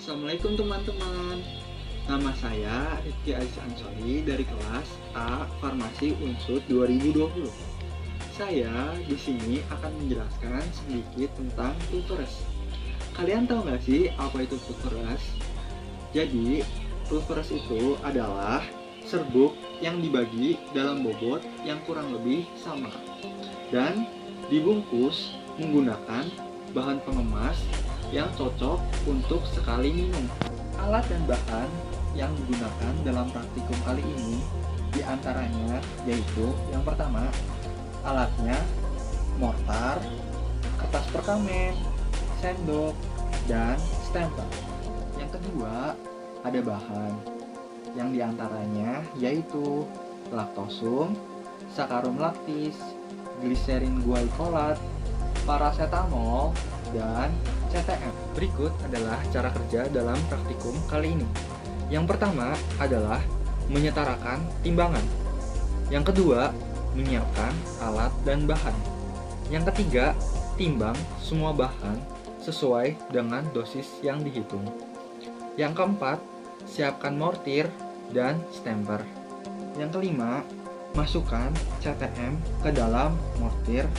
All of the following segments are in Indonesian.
Assalamualaikum teman-teman. Nama saya Rifki Aziz Ansori dari kelas A Farmasi Unsud 2020. Saya di sini akan menjelaskan sedikit tentang pulveres. Kalian tahu nggak sih apa itu pulveres? Jadi, pulveres itu adalah serbuk yang dibagi dalam bobot yang kurang lebih sama dan dibungkus menggunakan bahan pengemas yang cocok untuk sekali minum. Alat dan bahan yang digunakan dalam praktikum kali ini diantaranya yaitu yang pertama, alatnya mortar, kertas perkamen, sendok, dan stempel. Yang kedua, ada bahan yang diantaranya yaitu laktosum, sakarum laktis, gliserin guaikolat, paracetamol, dan CTM. Berikut adalah cara kerja dalam praktikum kali ini. Yang pertama adalah menyetarakan timbangan. Yang kedua, menyiapkan alat dan bahan. Yang ketiga, timbang semua bahan sesuai dengan dosis yang dihitung. Yang keempat, siapkan mortir dan stemper. Yang kelima, masukkan CTM ke dalam mortir,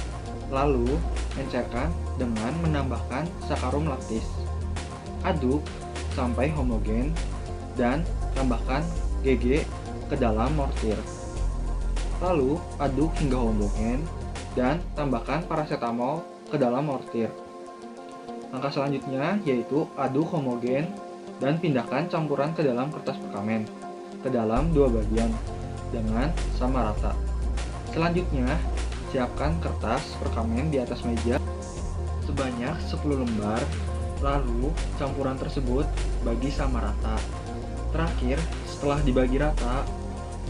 lalu encerkan dengan menambahkan sakarum laktis. Aduk sampai homogen dan tambahkan GG ke dalam mortir. Lalu aduk hingga homogen dan tambahkan paracetamol ke dalam mortir. Langkah selanjutnya yaitu aduk homogen dan pindahkan campuran ke dalam kertas perkamen ke dalam dua bagian dengan sama rata. Selanjutnya, siapkan kertas perkamen di atas meja sebanyak 10 lembar, lalu campuran tersebut bagi sama rata. Terakhir, setelah dibagi rata,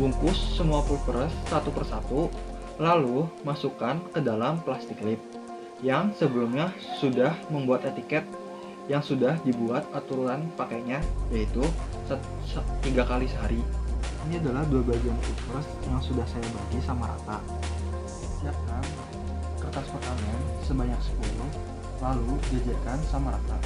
bungkus semua pulveres satu persatu, lalu masukkan ke dalam plastik lip yang sebelumnya sudah membuat etiket yang sudah dibuat aturan pakainya, yaitu 3 kali sehari. Ini adalah dua bagian pulveres yang sudah saya bagi sama rata. Siapkan kertas perkamen sebanyak 10, lalu jajarkan sama rata.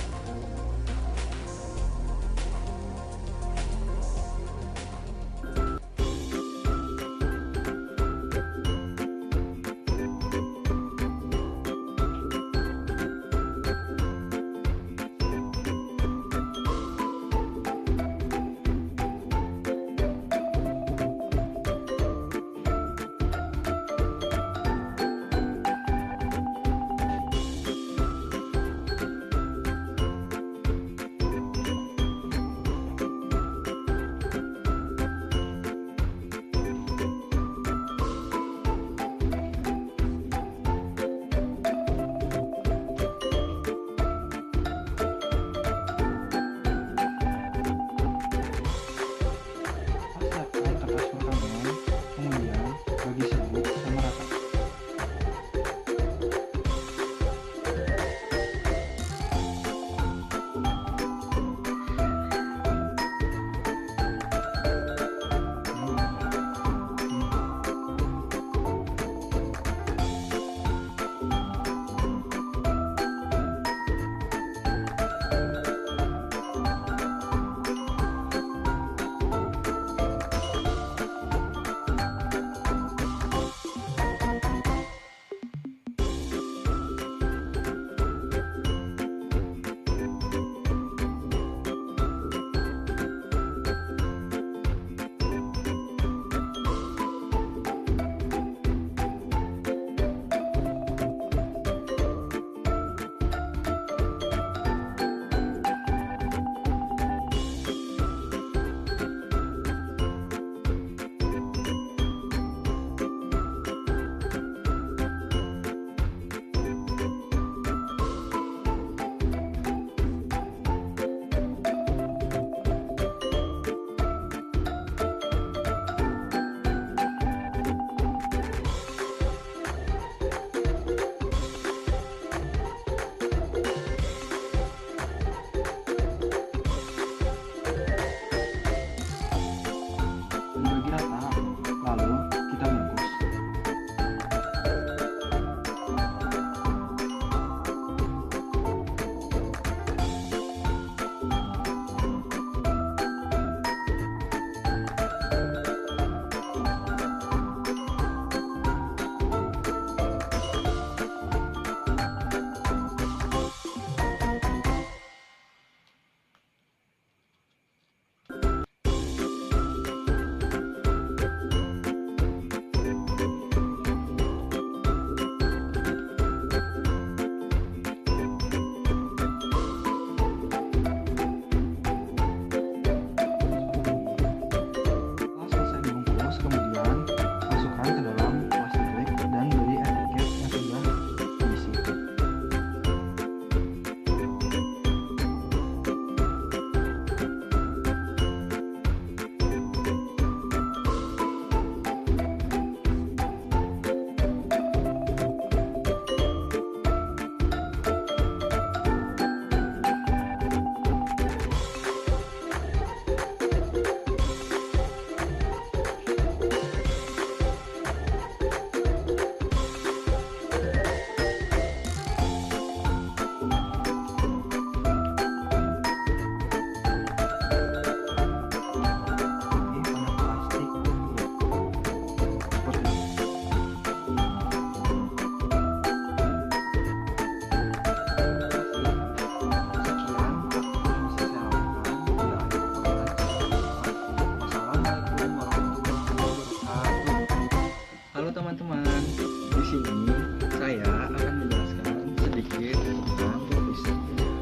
teman-teman, di sini saya akan menjelaskan sedikit tentang pulvis.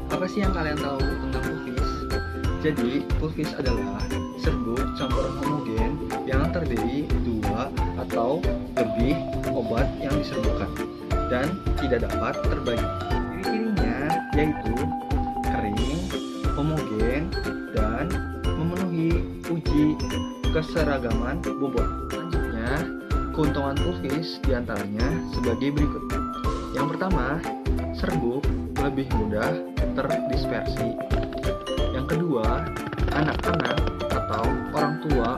Apa sih yang kalian tahu tentang pulvis? Jadi, pulvis adalah serbuk campuran homogen yang terdiri dua atau lebih obat yang diserbukan dan tidak dapat terbagi. Ciri-cirinya yaitu kering, homogen, dan memenuhi uji keseragaman bobot. Selanjutnya, keuntungan pulvis diantaranya sebagai berikut. Yang pertama, serbuk lebih mudah terdispersi. Yang kedua, anak-anak atau orang tua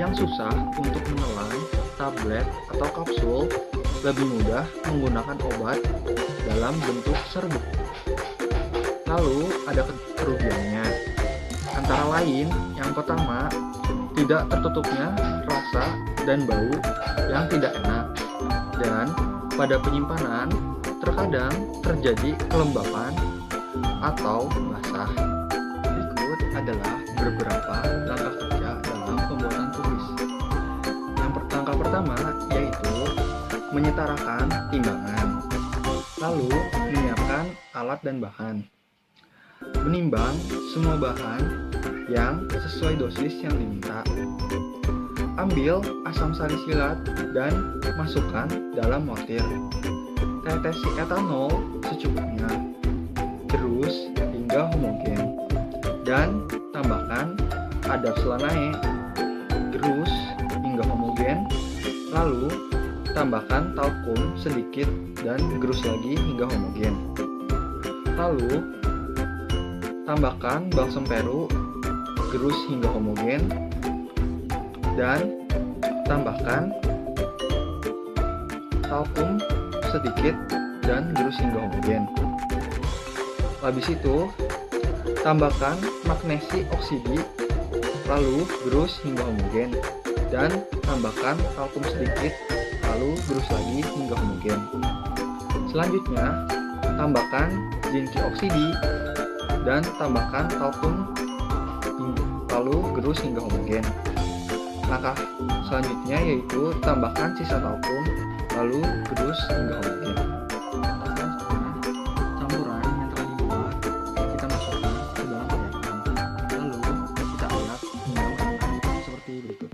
yang susah untuk menelan tablet atau kapsul lebih mudah menggunakan obat dalam bentuk serbuk. Lalu ada kerugiannya, antara lain yang pertama, tidak tertutupnya rasa dan bau yang tidak enak, dan pada penyimpanan terkadang terjadi kelembapan atau basah. Berikut adalah beberapa langkah kerja dalam pembuatan pulvis. Langkah pertama yaitu menyetarakan timbangan, lalu menyiapkan alat dan bahan, menimbang semua bahan yang sesuai dosis yang diminta. Ambil asam salisilat dan masukkan dalam mortir. Tetesi etanol secukupnya, terus hingga homogen, dan tambahkan adab selanae, gerus hingga homogen, lalu tambahkan talkum sedikit dan gerus lagi hingga homogen. Lalu tambahkan balsam peru, gerus hingga homogen, dan tambahkan talkum sedikit dan gerus hingga homogen. Habis itu tambahkan magnesi oksidi, lalu gerus hingga homogen, dan tambahkan talkum sedikit, lalu gerus lagi hingga homogen. Selanjutnya tambahkan zinc oksidi dan tambahkan talkum, lalu gerus hingga homogen. Langkah selanjutnya yaitu tambahkan sisa talkum, lalu gerus hingga homogen. Campuran yang telah dibuat kita masukkan ke dalam airkan, lalu kita ayak hingga matang seperti berikut.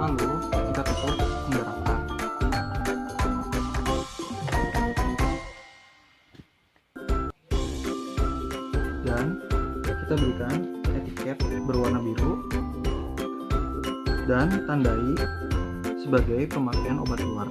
Lalu kita tutup hingga rata. Dan kita berikan etiket berwarna biru dan tandai sebagai pemakaian obat luar.